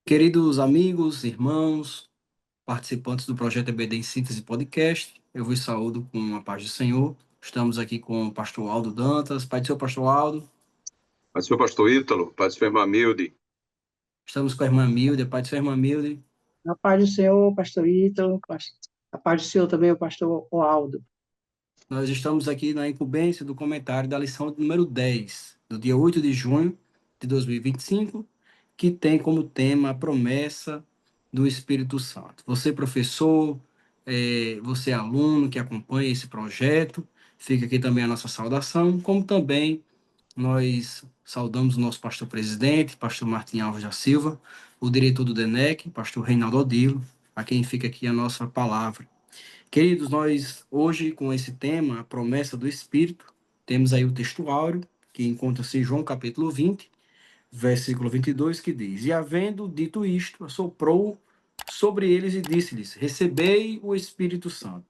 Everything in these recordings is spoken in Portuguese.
Queridos amigos, irmãos, participantes do projeto EBD em Síntese Podcast, eu vos saúdo com a paz do Senhor. Estamos aqui com o pastor Aldo Dantas. Pai do seu pastor Aldo. Pai do seu pastor Ítalo, pai do seu irmão Milde. Estamos com a irmã Milde. Pai do seu irmã Milde. A paz do Senhor, pastor Ítalo, a paz do Senhor também, o pastor Aldo. Nós estamos aqui na incumbência do comentário da lição número 10, do dia 8 de junho de 2025, que tem como tema a promessa do Espírito Santo. Você, professor, você, aluno que acompanha esse projeto, fica aqui também a nossa saudação, como também nós saudamos o nosso pastor presidente, pastor Martim Alves da Silva, o diretor do DENEC, pastor Reinaldo Odilo, a quem fica aqui a nossa palavra. Queridos, nós hoje com esse tema, a promessa do Espírito, temos aí o texto áureo, que encontra-se em João capítulo 20, versículo 22, que diz: E havendo dito isto, assoprou sobre eles e disse-lhes: Recebei o Espírito Santo.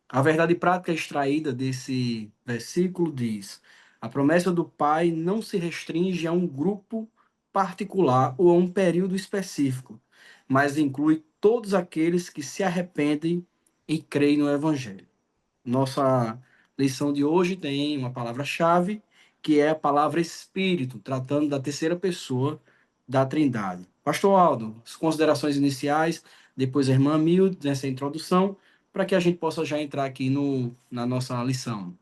A verdade prática extraída desse versículo diz: a promessa do Pai não se restringe a um grupo particular ou a um período específico, mas inclui todos aqueles que se arrependem e creem no Evangelho. Nossa lição de hoje tem uma palavra-chave, que é a palavra Espírito, tratando da terceira pessoa da Trindade. Pastor Aldo, as considerações iniciais, depois a irmã Milde, nessa introdução, para que a gente possa já entrar aqui na nossa lição.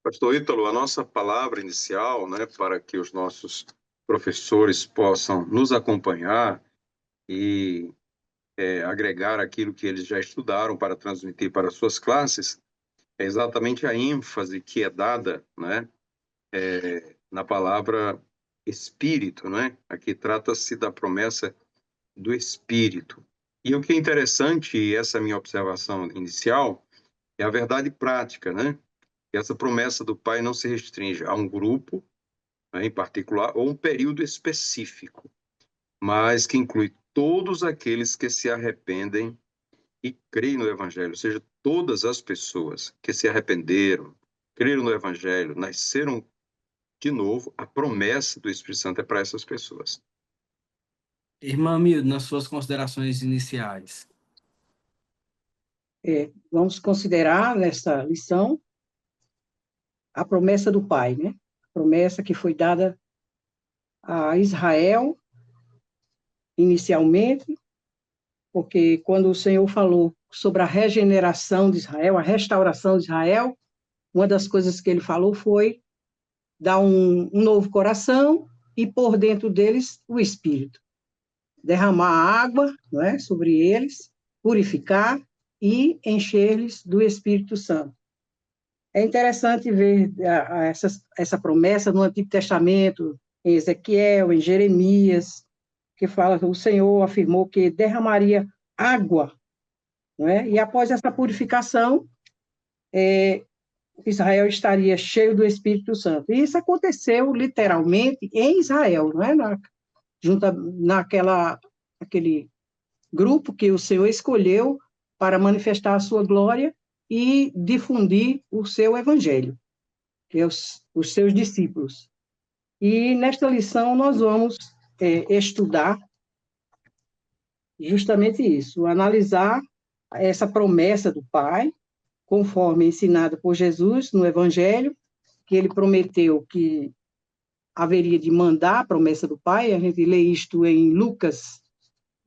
Pastor Ítalo, a nossa palavra inicial, para que os nossos professores possam nos acompanhar e agregar aquilo que eles já estudaram para transmitir para suas classes, é exatamente a ênfase que é dada, na palavra Espírito, Aqui trata-se da promessa do Espírito. E o que é interessante, essa minha observação inicial, é a verdade prática, E essa promessa do Pai não se restringe a um grupo, em particular, ou um período específico, mas que inclui todos aqueles que se arrependem e creem no Evangelho, ou seja, todas as pessoas que se arrependeram, creram no Evangelho, nasceram de novo, a promessa do Espírito Santo é para essas pessoas. Irmã Milde, nas suas considerações iniciais. Vamos considerar nessa lição a promessa do Pai, né? A promessa que foi dada a Israel inicialmente, porque quando o Senhor falou sobre a regeneração de Israel, a restauração de Israel, uma das coisas que ele falou foi dar um novo coração e pôr dentro deles o Espírito. Derramar água, não é, sobre eles, purificar e encher-lhes do Espírito Santo. É interessante ver essa promessa no Antigo Testamento, em Ezequiel, em Jeremias, que fala que o Senhor afirmou que derramaria água, não é? E após essa purificação, Israel estaria cheio do Espírito Santo. E isso aconteceu literalmente em Israel, não é? Aquele grupo que o Senhor escolheu para manifestar a sua glória e difundir o seu evangelho, que é os seus discípulos. E nesta lição nós vamos estudar justamente isso, analisar essa promessa do Pai, conforme ensinada por Jesus no evangelho, que ele prometeu que haveria de mandar a promessa do Pai. A gente lê isto em Lucas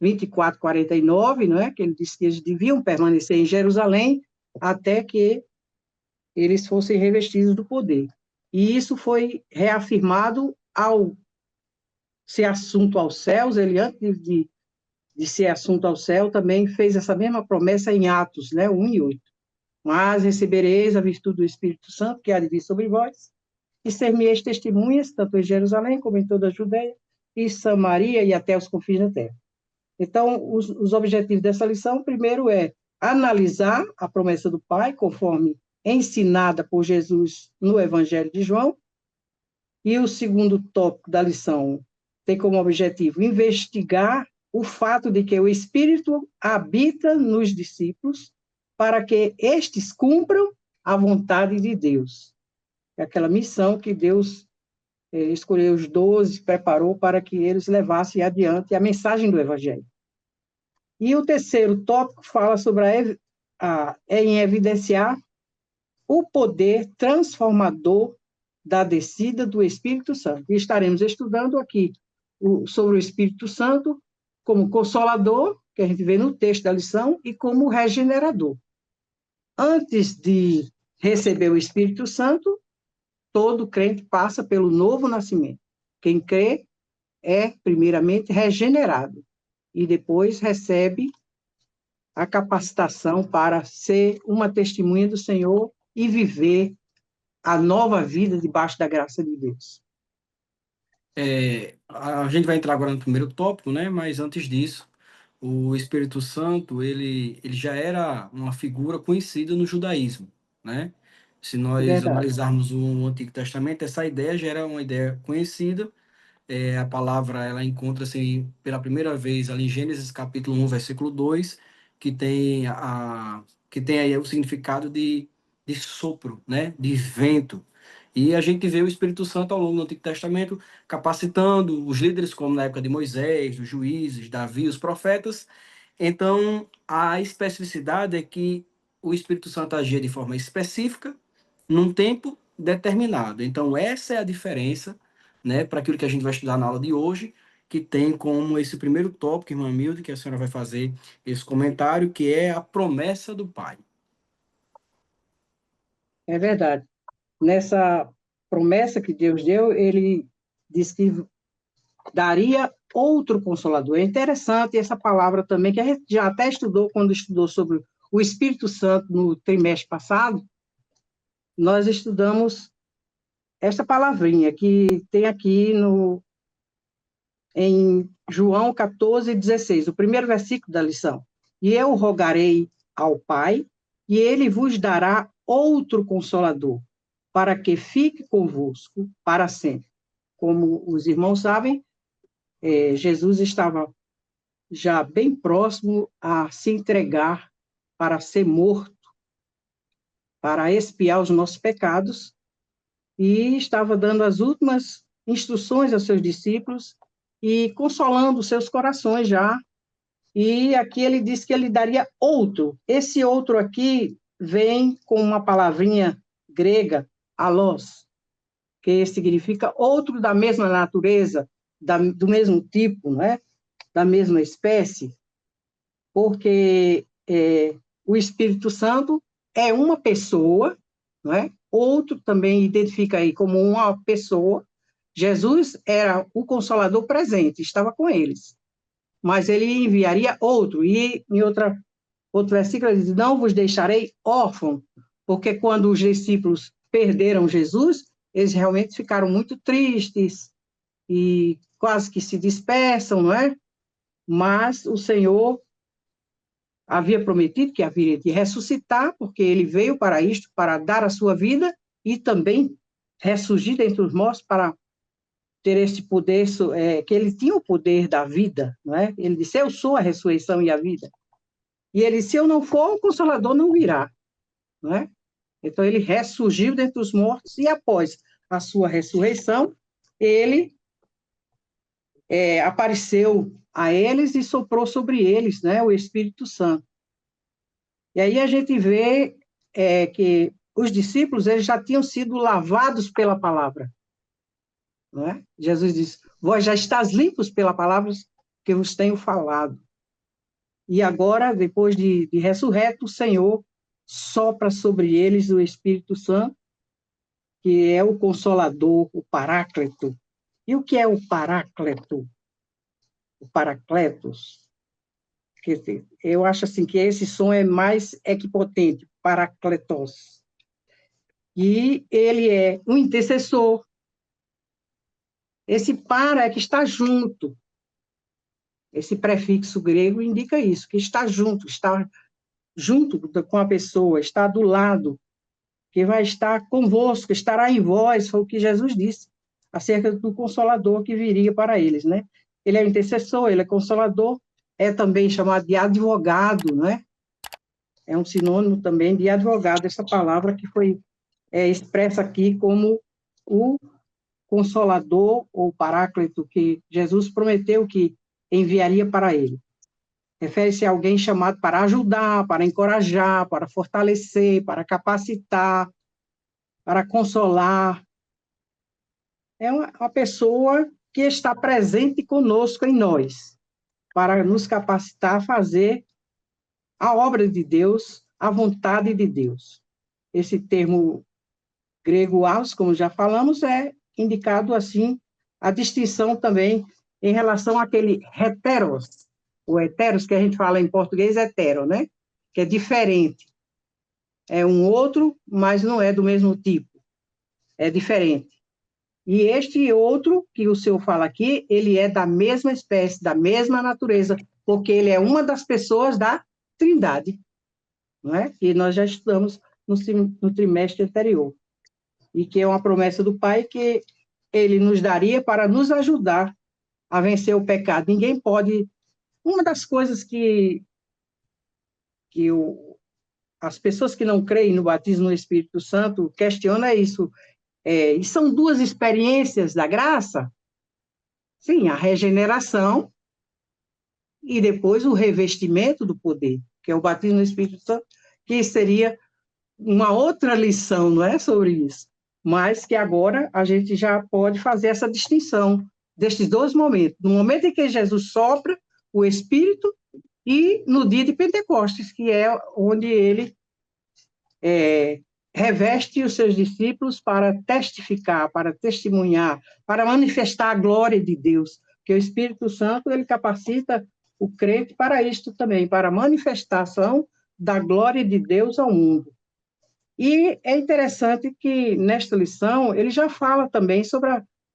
24, 49, não é? Que ele disse que eles deviam permanecer em Jerusalém até que eles fossem revestidos do poder. E isso foi reafirmado ao ser assunto aos céus. Ele, antes de ser assunto ao céu, também fez essa mesma promessa em Atos, né? 1 e 8. Mas recebereis a virtude do Espírito Santo, que há de vir sobre vós, e ser-me-eis testemunhas, tanto em Jerusalém como em toda a Judeia e Samaria e até os confins da terra. Então, os objetivos dessa lição, primeiro é analisar a promessa do Pai, conforme ensinada por Jesus no Evangelho de João, e o segundo tópico da lição tem como objetivo investigar o fato de que o Espírito habita nos discípulos para que estes cumpram a vontade de Deus. É aquela missão que Deus Ele escolheu os 12, preparou para que eles levassem adiante a mensagem do Evangelho. E o terceiro tópico fala sobre em evidenciar o poder transformador da descida do Espírito Santo. E estaremos estudando aqui sobre o Espírito Santo como consolador, que a gente vê no texto da lição, e como regenerador. Antes de receber o Espírito Santo, todo crente passa pelo novo nascimento. Quem crê é, primeiramente, regenerado e depois recebe a capacitação para ser uma testemunha do Senhor e viver a nova vida debaixo da graça de Deus. A gente vai entrar agora no primeiro tópico, né? Mas antes disso, o Espírito Santo, ele já era uma figura conhecida no judaísmo, né? Se nós Verdade. analisarmos o Antigo Testamento, essa ideia já era uma ideia conhecida. A palavra, ela encontra-se pela primeira vez ali em Gênesis capítulo 1, versículo 2, que tem aí o significado de sopro, né? De vento. E a gente vê o Espírito Santo ao longo do Antigo Testamento capacitando os líderes, como na época de Moisés, os juízes, Davi, os profetas. Então, a especificidade é que o Espírito Santo agia de forma específica, num tempo determinado. Então, essa é a diferença, né, para aquilo que a gente vai estudar na aula de hoje, que tem como esse primeiro tópico, irmã Milde, que a senhora vai fazer esse comentário, que é a promessa do Pai. É verdade. Nessa promessa que Deus deu, ele disse que daria outro consolador. É interessante essa palavra também, que a gente já até estudou quando estudou sobre o Espírito Santo no trimestre passado. Nós estudamos essa palavrinha que tem aqui em João 14:16, o primeiro versículo da lição. E eu rogarei ao Pai, e ele vos dará outro consolador, para que fique convosco para sempre. Como os irmãos sabem, Jesus estava já bem próximo a se entregar para ser morto, para expiar os nossos pecados, e estava dando as últimas instruções aos seus discípulos e consolando os seus corações já. E aqui ele disse que ele daria outro. Esse outro aqui vem com uma palavrinha grega, allos, que significa outro da mesma natureza, do mesmo tipo, né? Da mesma espécie, porque o Espírito Santo é uma pessoa, não é? Outro também identifica aí como uma pessoa. Jesus era o Consolador presente, estava com eles, mas ele enviaria outro, e em outro versículo ele diz, não vos deixarei órfão, porque quando os discípulos perderam Jesus, eles realmente ficaram muito tristes e quase que se dispersam, não é? Mas o Senhor havia prometido que haveria de ressuscitar, porque ele veio para isto, para dar a sua vida e também ressurgir dentre os mortos para ter esse poder, que ele tinha o poder da vida, não é? Ele disse, eu sou a ressurreição e a vida. E ele disse, se eu não for, o Consolador não virá, não é? Então, ele ressurgiu dentre os mortos e, após a sua ressurreição, ele apareceu a eles e soprou sobre eles, né, o Espírito Santo. E aí a gente vê que os discípulos eles já tinham sido lavados pela palavra. Não é? Jesus diz, vós já estáis limpos pela palavra que vos tenho falado. E agora, depois de ressurreto, o Senhor sopra sobre eles o Espírito Santo, que é o Consolador, o Paráclito. E o que é o Paráclito? O Paracletos? Quer dizer, eu acho assim que esse som é mais equipotente, Paracletos. E ele é um intercessor. Esse para é que está junto. Esse prefixo grego indica isso, que está junto com a pessoa, está do lado, que vai estar convosco, estará em vós, foi o que Jesus disse, acerca do Consolador que viria para eles, né? Ele é intercessor, ele é consolador, é também chamado de advogado, né? É um sinônimo também de advogado, essa palavra que foi expressa aqui como o consolador ou paráclito que Jesus prometeu que enviaria para ele. Refere-se a alguém chamado para ajudar, para encorajar, para fortalecer, para capacitar, para consolar. É uma pessoa que está presente conosco em nós, para nos capacitar a fazer a obra de Deus, a vontade de Deus. Esse termo grego aos, como já falamos, é indicado assim a distinção também em relação àquele heteros, o heteros que a gente fala em português hetero, né? Que é diferente. É um outro, mas não é do mesmo tipo. É diferente. E este outro que o senhor fala aqui, ele é da mesma espécie, da mesma natureza, porque ele é uma das pessoas da Trindade, não é? E nós já estudamos no trimestre anterior. E que é uma promessa do Pai que ele nos daria para nos ajudar a vencer o pecado. Ninguém pode... Uma das coisas que as pessoas que não creem no batismo no Espírito Santo questionam é isso. E são duas experiências da graça? Sim, a regeneração e depois o revestimento do poder, que é o batismo no Espírito Santo, que seria uma outra lição, não é, sobre isso, mas que agora a gente já pode fazer essa distinção destes dois momentos, no momento em que Jesus sopra o Espírito e no dia de Pentecostes, que é onde ele reveste os seus discípulos para testificar, para testemunhar, para manifestar a glória de Deus, que o Espírito Santo ele capacita o crente para isto também, para a manifestação da glória de Deus ao mundo. E é interessante que, nesta lição, ele já fala também sobre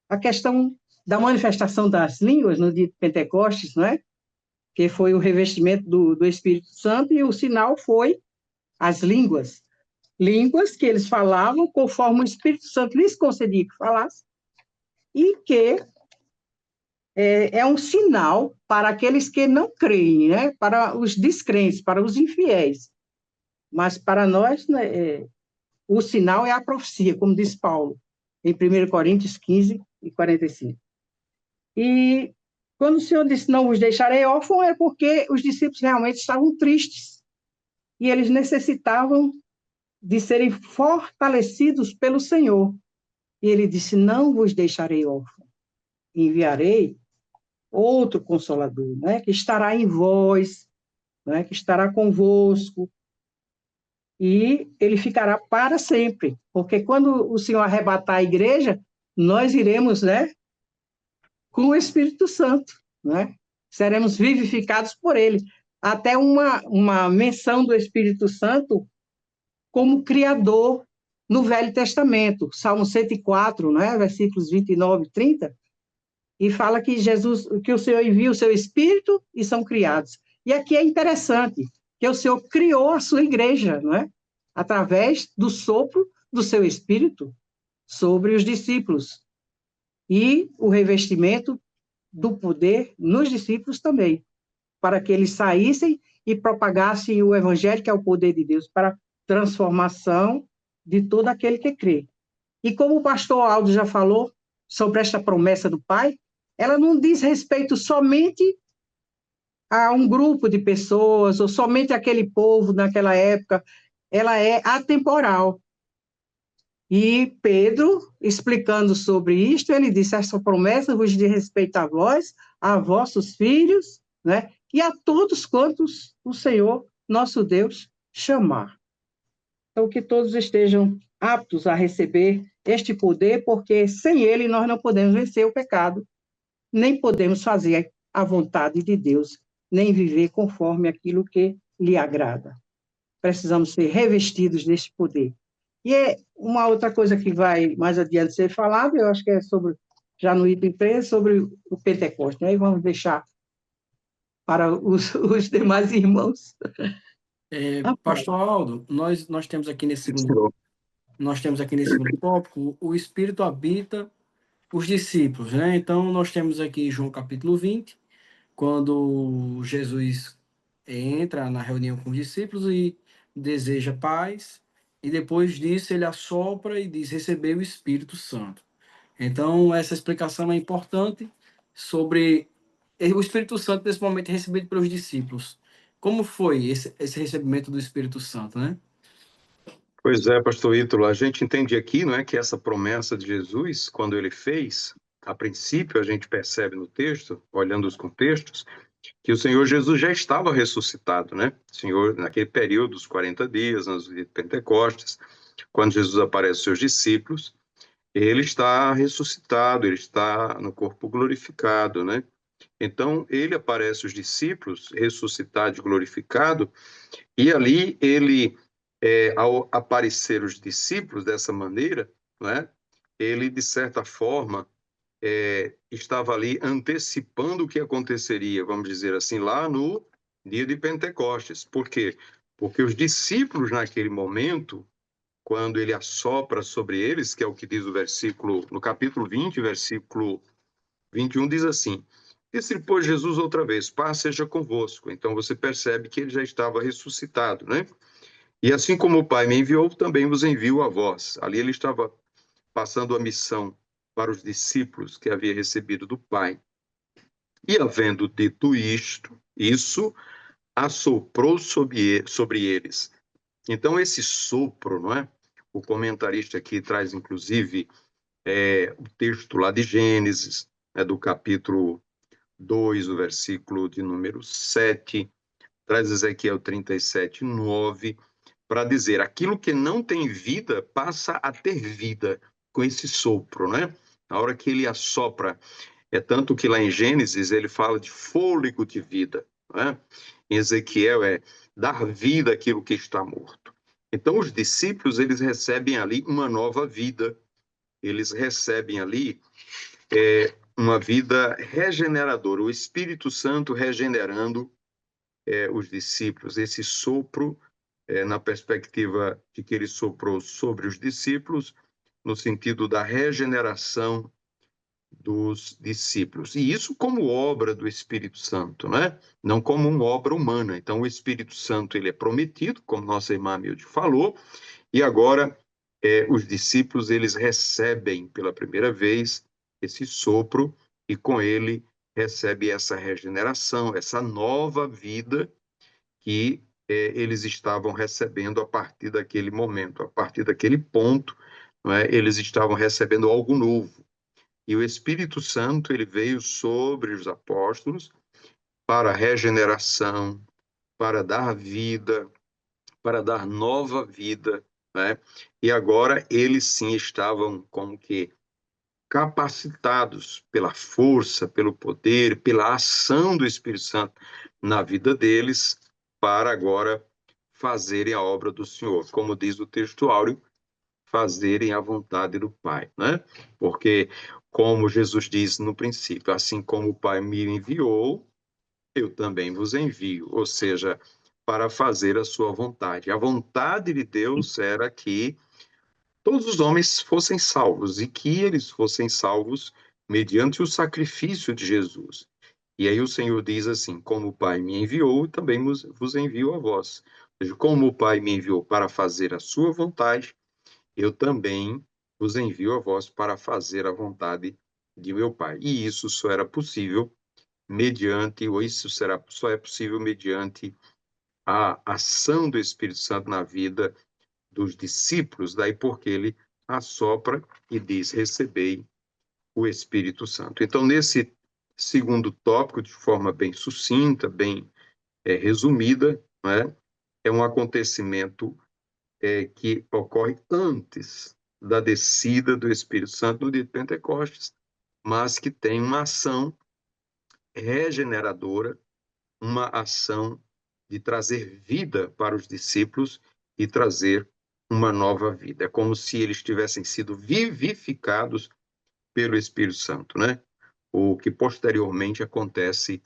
a questão da manifestação das línguas no dia de Pentecostes, não é? Que foi o revestimento do Espírito Santo, e o sinal foi as línguas. Línguas que eles falavam conforme o Espírito Santo lhes concedia que falasse, e que é um sinal para aqueles que não creem, né? Para os descrentes, para os infiéis. Mas para nós, né, o sinal é a profecia, como diz Paulo, em 1 Coríntios 15 e 45. E quando o Senhor disse, não os deixarei órfãos, é porque os discípulos realmente estavam tristes, e eles necessitavam de serem fortalecidos pelo Senhor. E ele disse, não vos deixarei órfãos, enviarei outro Consolador, né, que estará em vós, né, que estará convosco, e ele ficará para sempre, porque quando o Senhor arrebatar a igreja, nós iremos, né, com o Espírito Santo, né? Seremos vivificados por ele. Até uma menção do Espírito Santo como Criador no Velho Testamento, Salmo 104, né, versículos 29 e 30, e fala que que o Senhor envia o seu Espírito e são criados. E aqui é interessante, que o Senhor criou a sua igreja, não é? Através do sopro do seu Espírito sobre os discípulos. E o revestimento do poder nos discípulos também, para que eles saíssem e propagassem o Evangelho, que é o poder de Deus, para transformação de todo aquele que crê. E como o pastor Aldo já falou sobre esta promessa do Pai, ela não diz respeito somente a um grupo de pessoas, ou somente aquele povo naquela época, ela é atemporal. E Pedro, explicando sobre isto, ele disse, essa promessa vos diz respeito a vós, a vossos filhos, né? E a todos quantos o Senhor, nosso Deus, chamar. Então, que todos estejam aptos a receber este poder, porque sem ele nós não podemos vencer o pecado, nem podemos fazer a vontade de Deus, nem viver conforme aquilo que lhe agrada. Precisamos ser revestidos deste poder. E é uma outra coisa que vai mais adiante ser falada, eu acho que é sobre, já no item 3, sobre o Pentecostes, né? E vamos deixar para os demais irmãos. Pastor Aldo, nós temos aqui nesse segundo tópico, o Espírito habita os discípulos, né? Então, nós temos aqui João capítulo 20, quando Jesus entra na reunião com os discípulos e deseja paz, e depois disso ele assopra e diz, receber o Espírito Santo. Então, essa explicação é importante sobre o Espírito Santo nesse momento recebido pelos discípulos. Como foi esse recebimento do Espírito Santo, né? Pois é, pastor Ítalo, a gente entende aqui, não é, que essa promessa de Jesus, quando ele fez, a princípio a gente percebe no texto, olhando os contextos, que o Senhor Jesus já estava ressuscitado, né? O Senhor, naquele período, dos 40 dias, nos dias de Pentecostes, quando Jesus aparece aos seus discípulos, ele está ressuscitado, ele está no corpo glorificado, né? Então, ele aparece aos discípulos, ressuscitado e glorificado, e ali ele, ao aparecer os discípulos dessa maneira, né, ele, de certa forma, estava ali antecipando o que aconteceria, vamos dizer assim, lá no dia de Pentecostes. Por quê? Porque os discípulos, naquele momento, quando ele assopra sobre eles, que é o que diz o versículo, no capítulo 20, versículo 21, diz assim: disse, pois, Jesus outra vez, paz seja convosco. Então você percebe que ele já estava ressuscitado, né? E assim como o Pai me enviou, também vos envio a vós. Ali ele estava passando a missão para os discípulos que havia recebido do Pai. E havendo dito isto, isso assoprou sobre eles. Então, esse sopro, não é? O comentarista aqui traz, inclusive, o texto lá de Gênesis, do capítulo 2, o versículo de número 7, traz Ezequiel 37, 9, para dizer, aquilo que não tem vida passa a ter vida com esse sopro, né? A hora que ele assopra, é tanto que lá em Gênesis ele fala de fôlego de vida, né? Em Ezequiel é dar vida àquilo que está morto. Então os discípulos, eles recebem ali uma nova vida, eles recebem ali uma vida regeneradora, o Espírito Santo regenerando os discípulos, esse sopro, na perspectiva de que ele soprou sobre os discípulos, no sentido da regeneração dos discípulos. E isso como obra do Espírito Santo, né? Não como uma obra humana. Então, o Espírito Santo ele é prometido, como nossa irmã Milde falou, e agora os discípulos eles recebem pela primeira vez esse sopro e com ele recebe essa regeneração, essa nova vida que eles estavam recebendo a partir daquele momento, a partir daquele ponto, não é? Eles estavam recebendo algo novo. E o Espírito Santo ele veio sobre os apóstolos para a regeneração, para dar vida, para dar nova vida, né? E agora eles sim estavam como que capacitados pela força, pelo poder, pela ação do Espírito Santo na vida deles, para agora fazerem a obra do Senhor, como diz o texto áureo, fazerem a vontade do Pai, né? Porque, como Jesus disse no princípio, assim como o Pai me enviou, eu também vos envio, ou seja, para fazer a sua vontade. A vontade de Deus era que todos os homens fossem salvos e que eles fossem salvos mediante o sacrifício de Jesus. E aí o Senhor diz assim: como o Pai me enviou, também vos envio a vós. Ou seja, como o Pai me enviou para fazer a sua vontade, eu também vos envio a vós para fazer a vontade de meu Pai. E isso só era possível mediante, ou isso só é possível mediante a ação do Espírito Santo na vida dos discípulos, daí porque ele assopra e diz: recebei o Espírito Santo. Então, nesse segundo tópico, de forma bem sucinta, bem resumida, né, é um acontecimento que ocorre antes da descida do Espírito Santo no dia de Pentecostes, mas que tem uma ação regeneradora, uma ação de trazer vida para os discípulos e trazer uma nova vida. É como se eles tivessem sido vivificados pelo Espírito Santo, né? O que posteriormente acontece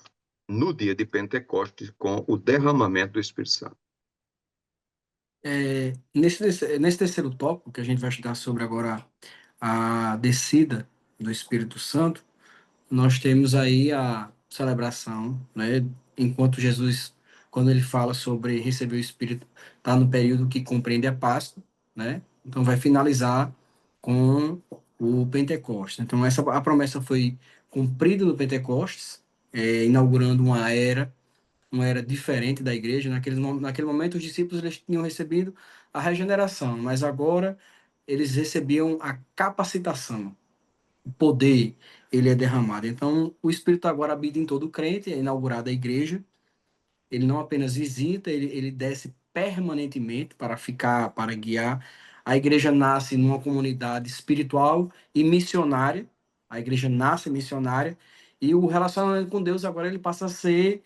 no dia de Pentecostes com o derramamento do Espírito Santo. Nesse terceiro tópico, que a gente vai estudar sobre agora a descida do Espírito Santo, nós temos aí a celebração, né? Enquanto Jesus, quando ele fala sobre receber o Espírito, está no período que compreende a Páscoa, né? Então vai finalizar com o Pentecostes. Então, a promessa foi cumprida no Pentecostes, inaugurando uma era diferente da igreja. Naquele momento, os discípulos eles tinham recebido a regeneração, mas agora eles recebiam a capacitação, o poder, ele é derramado. Então, o Espírito agora habita em todo crente, é inaugurada a igreja. Ele não apenas visita, ele desce permanentemente para ficar, para guiar. A igreja nasce numa comunidade espiritual e missionária. A igreja nasce missionária e o relacionamento com Deus agora ele passa a ser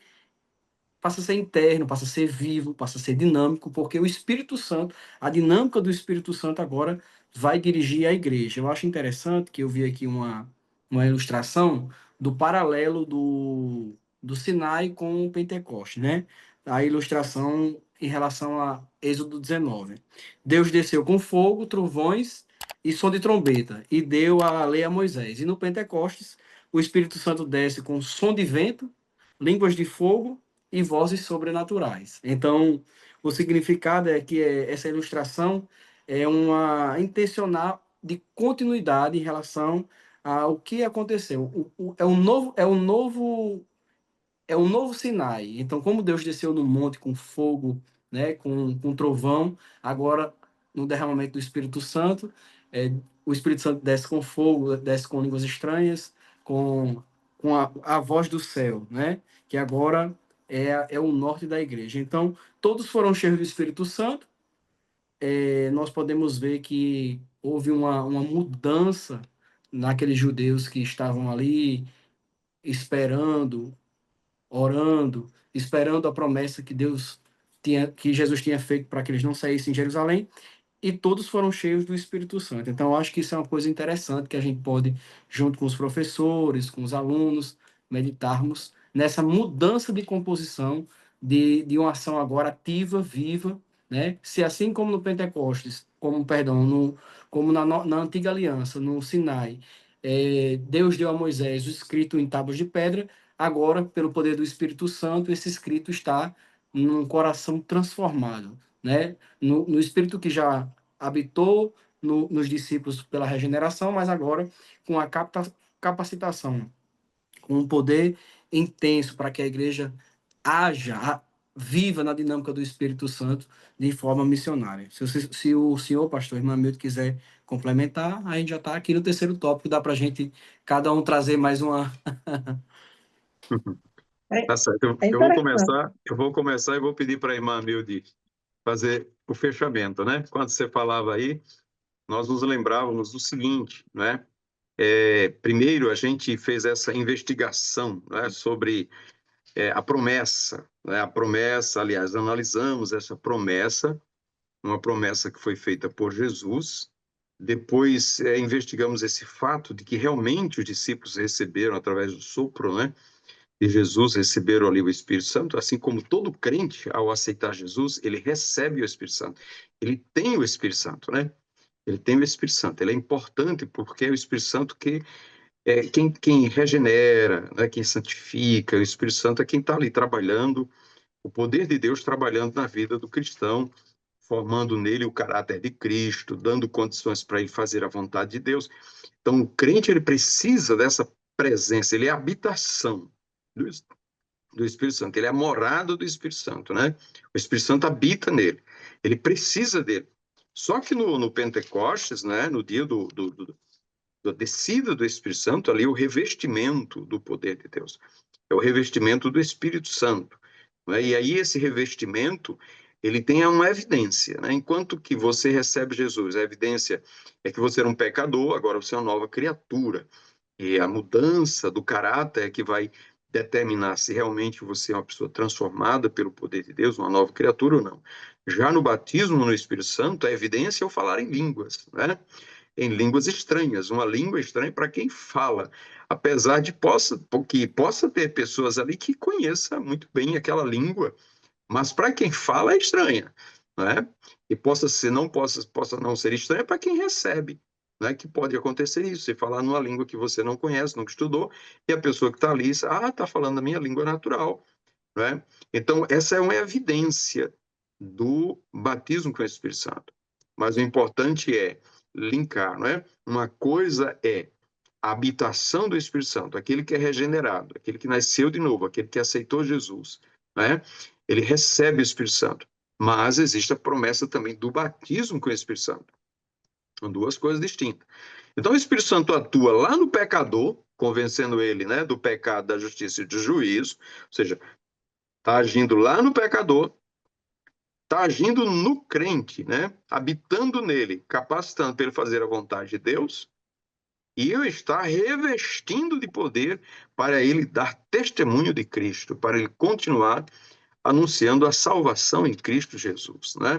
interno, passa a ser vivo, passa a ser dinâmico, porque o Espírito Santo, a dinâmica do Espírito Santo agora vai dirigir a igreja. Eu acho interessante que eu vi aqui uma ilustração do paralelo do Sinai com o Pentecoste, né? A ilustração em relação a Êxodo 19. Deus desceu com fogo, trovões e som de trombeta, e deu a lei a Moisés. E no Pentecostes, o Espírito Santo desce com som de vento, línguas de fogo e vozes sobrenaturais. Então, o significado é que essa ilustração é uma intencional de continuidade em relação ao que aconteceu. É um novo Sinai. Então, como Deus desceu no monte com fogo, né, com trovão, agora no derramamento do Espírito Santo, o Espírito Santo desce com fogo, desce com línguas estranhas, com a voz do céu, né, que agora é o norte da igreja. Então, todos foram cheios do Espírito Santo. Nós podemos ver que houve uma mudança naqueles judeus que estavam ali esperando, orando, esperando a promessa que Jesus tinha feito para que eles não saíssem de Jerusalém, e todos foram cheios do Espírito Santo. Então, eu acho que isso é uma coisa interessante que a gente pode, junto com os professores, com os alunos, meditarmos nessa mudança de composição de uma ação agora ativa, viva, né? Se assim como no Pentecostes, como na antiga aliança, no Sinai, Deus deu a Moisés o escrito em tábuas de pedra, agora, pelo poder do Espírito Santo, esse escrito está num coração transformado, né? No Espírito que já habitou nos discípulos pela regeneração, mas agora com a capacitação, com um poder intenso para que a igreja viva na dinâmica do Espírito Santo de forma missionária. Se o senhor, pastor irmão Milton, quiser complementar, a gente já está aqui no terceiro tópico, dá para a gente, cada um, trazer mais uma. É, Tá certo. é interessante. Eu vou começar e vou pedir para a irmã Milde fazer o fechamento, né? Quando você falava aí, nós nos lembrávamos do seguinte, né? Primeiro, a gente fez essa investigação, né, sobre a promessa, né? A promessa, aliás, analisamos essa promessa, uma promessa que foi feita por Jesus. Depois, investigamos esse fato de que realmente os discípulos receberam, através do sopro, né, de Jesus, receberam ali o Espírito Santo, assim como todo crente, ao aceitar Jesus, ele recebe o Espírito Santo. Ele tem o Espírito Santo, né? Ele tem o Espírito Santo. Ele é importante porque é o Espírito Santo que é quem regenera, né? Quem santifica. O Espírito Santo é quem está ali trabalhando, o poder de Deus trabalhando na vida do cristão, formando nele o caráter de Cristo, dando condições para ele fazer a vontade de Deus. Então, o crente ele precisa dessa presença, ele é a habitação do Espírito Santo, ele é a morada do Espírito Santo, né? O Espírito Santo habita nele, ele precisa dele. Só que no Pentecostes, né, no dia da descida do Espírito Santo, ali o revestimento do poder de Deus, é o revestimento do Espírito Santo, né? E aí esse revestimento, ele tem uma evidência, né? Enquanto que você recebe Jesus, a evidência é que você era um pecador, agora você é uma nova criatura. E a mudança do caráter é que vai determinar se realmente você é uma pessoa transformada pelo poder de Deus, uma nova criatura ou não. Já no batismo no Espírito Santo, a evidência é o falar em línguas, né? Em línguas estranhas, uma língua estranha para quem fala, apesar de que possa ter pessoas ali que conheça muito bem aquela língua, mas para quem fala é estranha, né? E possa não ser estranha para quem recebe, né? Que pode acontecer isso, você falar numa língua que você não conhece, nunca estudou, e a pessoa que está ali, está falando a minha língua natural, né? Então, essa é uma evidência do batismo com o Espírito Santo. Mas o importante é linkar, não é? Uma coisa é a habitação do Espírito Santo, aquele que é regenerado, aquele que nasceu de novo, aquele que aceitou Jesus, né? Ele recebe o Espírito Santo. Mas existe a promessa também do batismo com o Espírito Santo. São duas coisas distintas. Então o Espírito Santo atua lá no pecador, convencendo ele, né, do pecado, da justiça e do juízo, ou seja, está agindo lá no pecador, está agindo no crente, né, habitando nele, capacitando para ele fazer a vontade de Deus, e eu está revestindo de poder para ele dar testemunho de Cristo, para ele continuar anunciando a salvação em Cristo Jesus, né?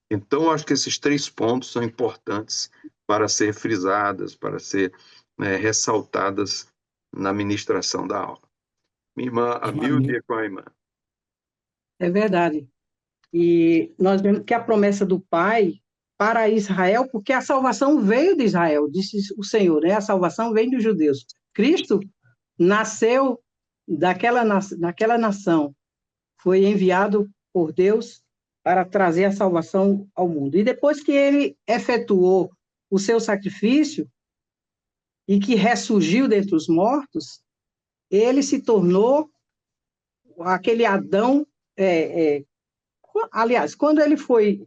Então, eu acho que esses 3 pontos são importantes para ser frisadas, para ser, né, ressaltadas na ministração da aula. Minha irmã Irmã Amilde é com a irmã. É verdade. E nós vemos que a promessa do Pai para Israel, porque a salvação veio de Israel, disse o Senhor, né? A salvação vem dos judeus. Cristo nasceu daquela nação, foi enviado por Deus para trazer a salvação ao mundo. E depois que ele efetuou o seu sacrifício e que ressurgiu dentre os mortos, ele se tornou aquele Adão. Aliás, quando ele foi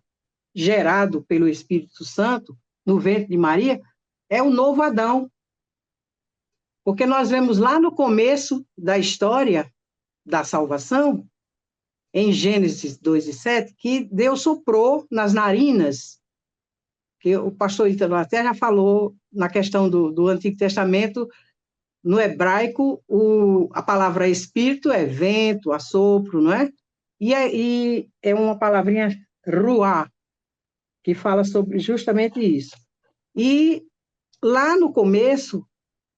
gerado pelo Espírito Santo no ventre de Maria, é o novo Adão. Porque nós vemos lá no começo da história da salvação, em Gênesis 2:7, que Deus soprou nas narinas, que o pastor Ítalo até já falou na questão do Antigo Testamento, no hebraico, a palavra espírito é vento, assopro, não é? E é uma palavrinha ruá, que fala sobre justamente isso. E lá no começo,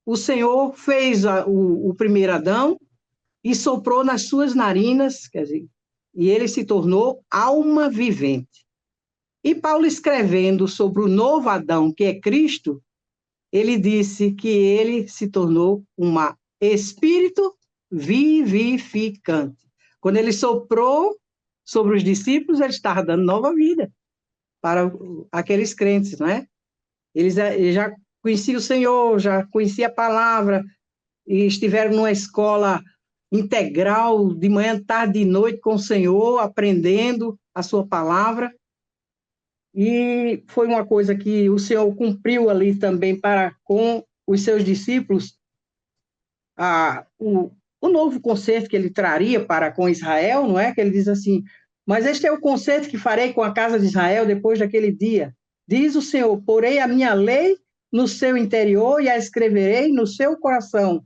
o Senhor fez o primeiro Adão e soprou nas suas narinas, quer dizer, e ele se tornou alma vivente. E Paulo, escrevendo sobre o novo Adão, que é Cristo, ele disse que ele se tornou um espírito vivificante. Quando ele soprou sobre os discípulos, ele estava dando nova vida para aqueles crentes, não é? Eles já conheciam o Senhor, já conheciam a palavra, e estiveram numa escola integral, de manhã, tarde e noite com o Senhor, aprendendo a sua palavra. E foi uma coisa que o Senhor cumpriu ali também para com os seus discípulos, o novo concerto que ele traria para com Israel, não é? Que ele diz assim: mas este é o concerto que farei com a casa de Israel depois daquele dia. Diz o Senhor: porei a minha lei no seu interior e a escreverei no seu coração.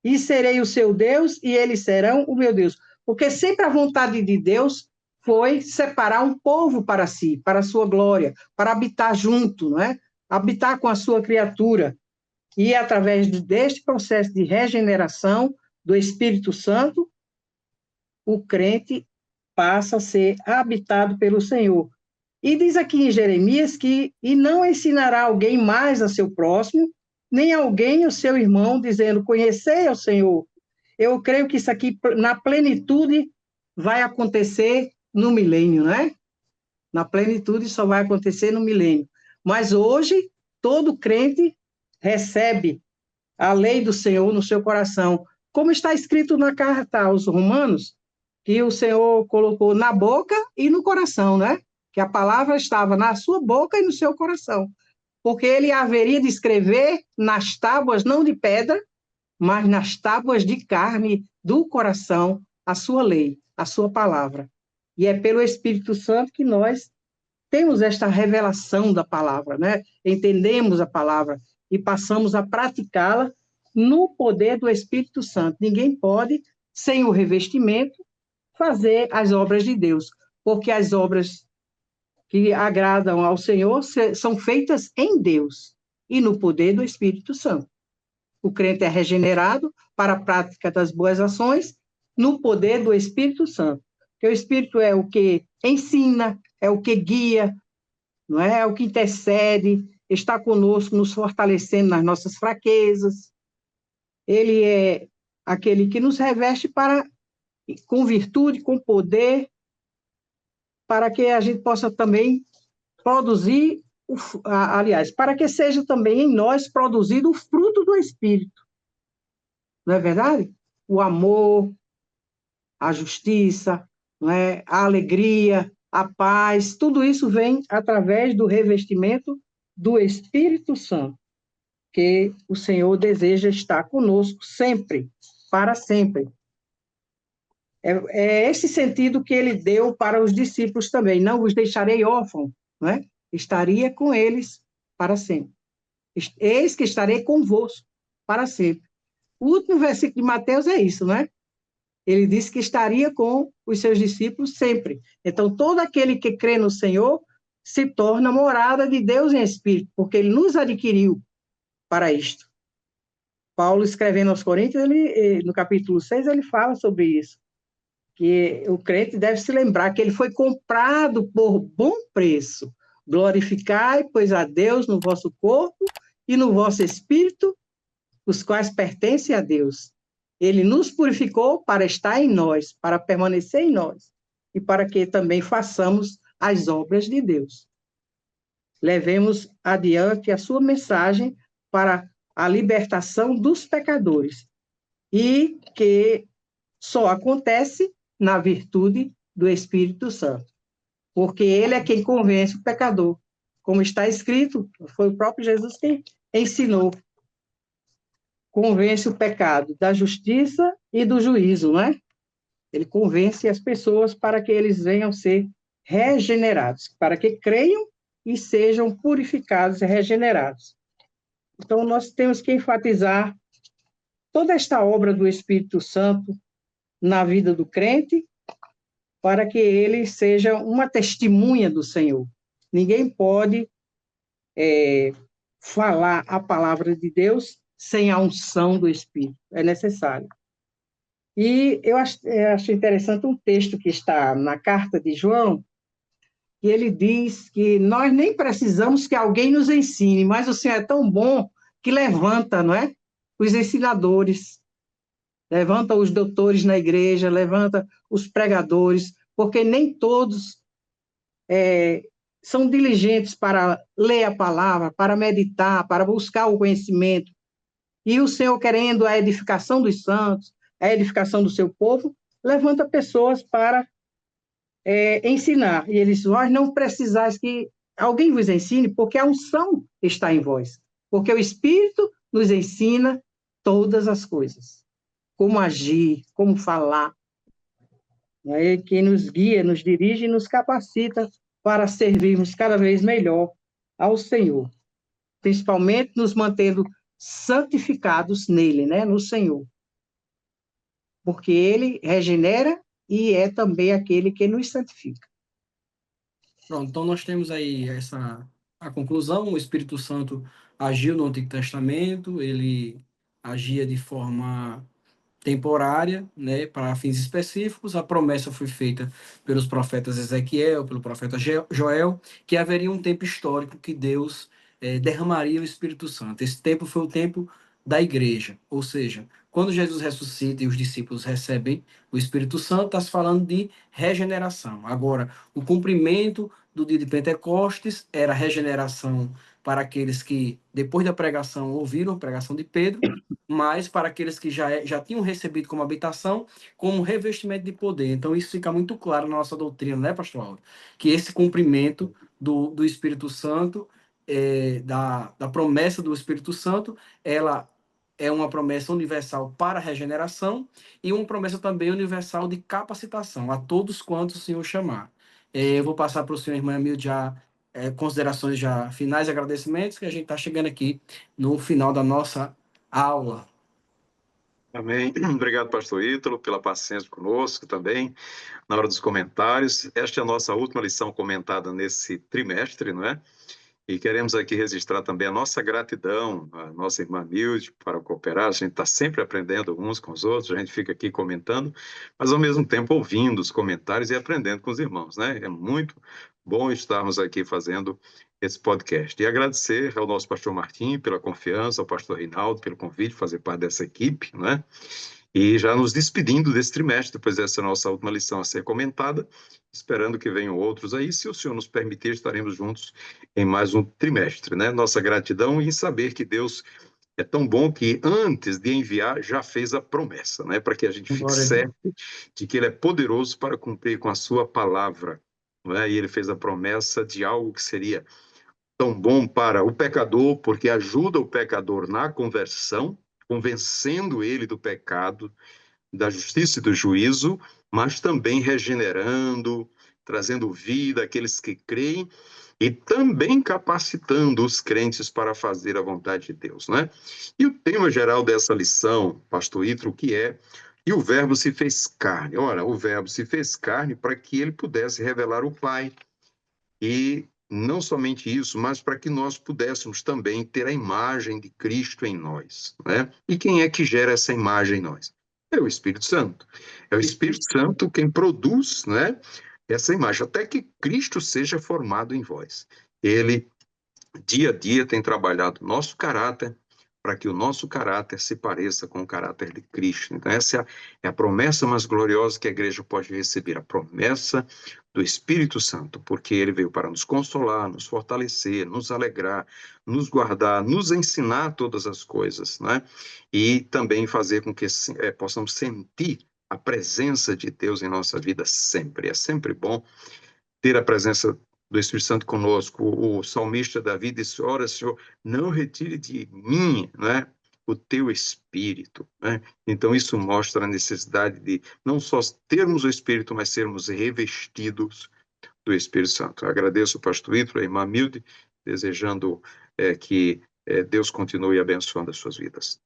E serei o seu Deus e eles serão o meu Deus. Porque sempre a vontade de Deus foi separar um povo para si, para a sua glória, para habitar junto, não é? Habitar com a sua criatura. E através deste processo de regeneração do Espírito Santo, o crente passa a ser habitado pelo Senhor. E diz aqui em Jeremias que e não ensinará alguém mais a seu próximo, nem alguém o seu irmão, dizendo: conhecei ao Senhor. Eu creio que isso aqui, na plenitude, vai acontecer no milênio, né? Na plenitude só vai acontecer no milênio. Mas hoje, todo crente recebe a lei do Senhor no seu coração. Como está escrito na carta aos Romanos, que o Senhor colocou na boca e no coração, né? Que a palavra estava na sua boca e no seu coração. Porque ele haveria de escrever nas tábuas, não de pedra, mas nas tábuas de carne do coração, a sua lei, a sua palavra. E é pelo Espírito Santo que nós temos esta revelação da palavra, né? Entendemos a palavra e passamos a praticá-la no poder do Espírito Santo. Ninguém pode, sem o revestimento, fazer as obras de Deus, porque as obras que agradam ao Senhor são feitas em Deus e no poder do Espírito Santo. O crente é regenerado para a prática das boas ações no poder do Espírito Santo. Porque o Espírito é o que ensina, é o que guia, não é? É o que intercede, está conosco, nos fortalecendo nas nossas fraquezas. Ele é aquele que nos reveste com virtude, com poder, para que a gente possa também produzir aliás, para que seja também em nós produzido o fruto do Espírito. Não é verdade? O amor, a justiça, não é? A alegria, a paz, tudo isso vem através do revestimento do Espírito Santo, que o Senhor deseja estar conosco sempre, para sempre. É esse sentido que ele deu para os discípulos também. Não os deixarei órfãos, não é? Estaria com eles para sempre. Eis que estarei convosco para sempre. O último versículo de Mateus é isso, não é? Ele disse que estaria com os seus discípulos sempre. Então, todo aquele que crê no Senhor se torna morada de Deus em espírito, porque ele nos adquiriu para isto. Paulo, escrevendo aos Coríntios, no capítulo 6, ele fala sobre isso, que o crente deve se lembrar que ele foi comprado por bom preço. Glorificai, pois, a Deus no vosso corpo e no vosso espírito, os quais pertencem a Deus. Ele nos purificou para estar em nós, para permanecer em nós, e para que também façamos as obras de Deus. Levemos adiante a sua mensagem para a libertação dos pecadores, e que só acontece na virtude do Espírito Santo, porque ele é quem convence o pecador. Como está escrito, foi o próprio Jesus quem ensinou. Convence o pecado da justiça e do juízo, não é? Ele convence as pessoas para que eles venham ser regenerados, para que creiam e sejam purificados e regenerados. Então, nós temos que enfatizar toda esta obra do Espírito Santo na vida do crente, para que ele seja uma testemunha do Senhor. Ninguém pode falar a palavra de Deus sem a unção do Espírito. É necessário. E eu acho interessante um texto que está na carta de João, que ele diz que nós nem precisamos que alguém nos ensine, mas o Senhor é tão bom que levanta, não é? Os ensinadores, levanta os doutores na igreja, levanta os pregadores, porque nem todos são diligentes para ler a palavra, para meditar, para buscar o conhecimento. E o Senhor, querendo a edificação dos santos, a edificação do seu povo, levanta pessoas para ensinar. E ele diz, vós não precisais que alguém vos ensine, porque a unção está em vós. Porque o Espírito nos ensina todas as coisas. Como agir, como falar. É quem nos guia, nos dirige e nos capacita para servirmos cada vez melhor ao Senhor. Principalmente nos mantendo santificados nele, né? No Senhor. Porque ele regenera e é também aquele que nos santifica. Pronto, então nós temos aí a conclusão. O Espírito Santo agiu no Antigo Testamento, ele agia de forma temporária, né, para fins específicos. A promessa foi feita pelos profetas Ezequiel, pelo profeta Joel, que haveria um tempo histórico que Deus derramaria o Espírito Santo. Esse tempo foi o tempo da igreja, ou seja, quando Jesus ressuscita e os discípulos recebem o Espírito Santo, está se falando de regeneração. Agora, o cumprimento do dia de Pentecostes era regeneração para aqueles que, depois da pregação, ouviram a pregação de Pedro, mas para aqueles que já tinham recebido como habitação, como revestimento de poder. Então, isso fica muito claro na nossa doutrina, né, pastor Aldo? Que esse cumprimento do Espírito Santo, da promessa do Espírito Santo, ela é uma promessa universal para a regeneração e uma promessa também universal de capacitação a todos quantos o Senhor chamar. Eu vou passar para o senhor, irmã Emil, já considerações já finais, agradecimentos, que a gente está chegando aqui no final da nossa aula. Amém. Obrigado, pastor Ítalo, pela paciência conosco também, na hora dos comentários. Esta é a nossa última lição comentada nesse trimestre, não é? E queremos aqui registrar também a nossa gratidão, a nossa irmã Milde, para cooperar. A gente está sempre aprendendo uns com os outros, a gente fica aqui comentando, mas ao mesmo tempo ouvindo os comentários e aprendendo com os irmãos, né? É muito bom estarmos aqui fazendo esse podcast. E agradecer ao nosso pastor Martim pela confiança, ao pastor Reinaldo pelo convite, fazer parte dessa equipe, né? E já nos despedindo desse trimestre, depois dessa nossa última lição a ser comentada, esperando que venham outros aí. Se o Senhor nos permitir, estaremos juntos em mais um trimestre, né? Nossa gratidão em saber que Deus é tão bom que antes de enviar já fez a promessa, né? Para que a gente fique Glória a Deus. certo de que Ele é poderoso para cumprir com a sua palavra, né? E Ele fez a promessa de algo que seria tão bom para o pecador, porque ajuda o pecador na conversão, convencendo ele do pecado, da justiça e do juízo, mas também regenerando, trazendo vida àqueles que creem e também capacitando os crentes para fazer a vontade de Deus, né? E o tema geral dessa lição, pastor Ítalo, que é: e o Verbo se fez carne. Ora, o Verbo se fez carne para que ele pudesse revelar o Pai. E não somente isso, mas para que nós pudéssemos também ter a imagem de Cristo em nós, né? E quem é que gera essa imagem em nós? É o Espírito Santo. É o Espírito Santo quem produz, né, essa imagem, até que Cristo seja formado em vós. Ele, dia a dia, tem trabalhado o nosso caráter para que o nosso caráter se pareça com o caráter de Cristo. Então, essa é a promessa mais gloriosa que a igreja pode receber, a promessa do Espírito Santo, porque ele veio para nos consolar, nos fortalecer, nos alegrar, nos guardar, nos ensinar todas as coisas, né? E também fazer com que possamos sentir a presença de Deus em nossa vida sempre. É sempre bom ter a presença do Espírito Santo conosco. O salmista Davi disse: ora, Senhor, não retire de mim, né, o teu Espírito, né? Então isso mostra a necessidade de não só termos o Espírito, mas sermos revestidos do Espírito Santo. Eu agradeço o pastor Ítalo, a irmã Milde, desejando que Deus continue abençoando as suas vidas.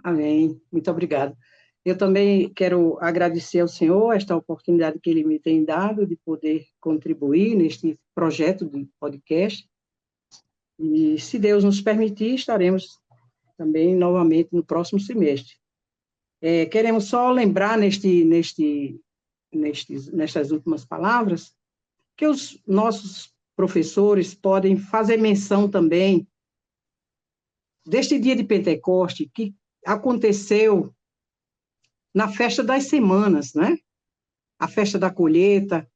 Amém. Muito obrigada. Eu também quero agradecer ao Senhor esta oportunidade que Ele me tem dado de poder contribuir neste projeto de podcast. E, se Deus nos permitir, estaremos também novamente no próximo semestre. Queremos só lembrar nestas últimas palavras que os nossos professores podem fazer menção também deste dia de Pentecoste que aconteceu na festa das semanas, né? A festa da colheita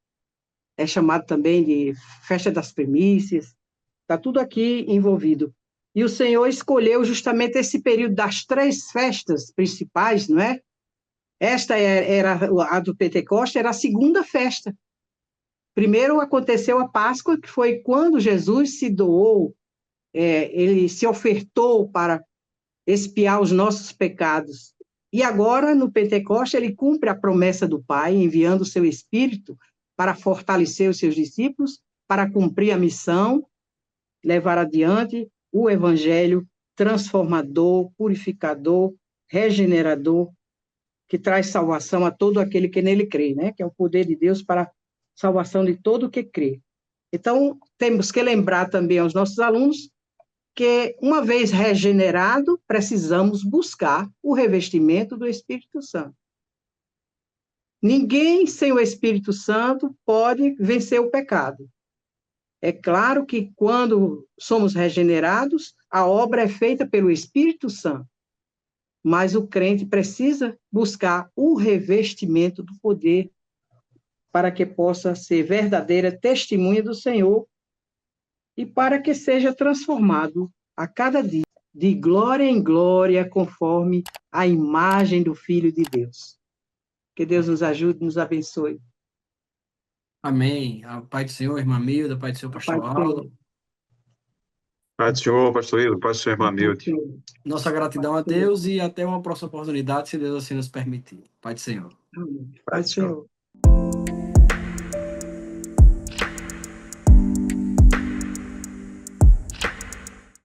é chamada também de festa das primícias, está tudo aqui envolvido. E o Senhor escolheu justamente esse período das 3 festas principais, não é? Esta era a do Pentecoste, era a segunda festa. Primeiro aconteceu a Páscoa, que foi quando Jesus se doou, ele se ofertou para expiar os nossos pecados. E agora, no Pentecoste, ele cumpre a promessa do Pai, enviando o seu Espírito para fortalecer os seus discípulos, para cumprir a missão, levar adiante o Evangelho transformador, purificador, regenerador, que traz salvação a todo aquele que nele crê, né? Que é o poder de Deus para a salvação de todo o que crê. Então, temos que lembrar também aos nossos alunos que, uma vez regenerado, precisamos buscar o revestimento do Espírito Santo. Ninguém sem o Espírito Santo pode vencer o pecado. É claro que, quando somos regenerados, a obra é feita pelo Espírito Santo, mas o crente precisa buscar o revestimento do poder para que possa ser verdadeira testemunha do Senhor e para que seja transformado a cada dia, de glória em glória, conforme a imagem do Filho de Deus. Que Deus nos ajude e nos abençoe. Amém. A paz do Senhor, irmã Milda, a paz do Senhor, pastor Aldo. Pai do Senhor, pastor Ítalo, paz do Senhor, irmã Milde. Nossa gratidão a Deus e até uma próxima oportunidade, se Deus assim nos permitir. Pai do Senhor. Paz do Senhor.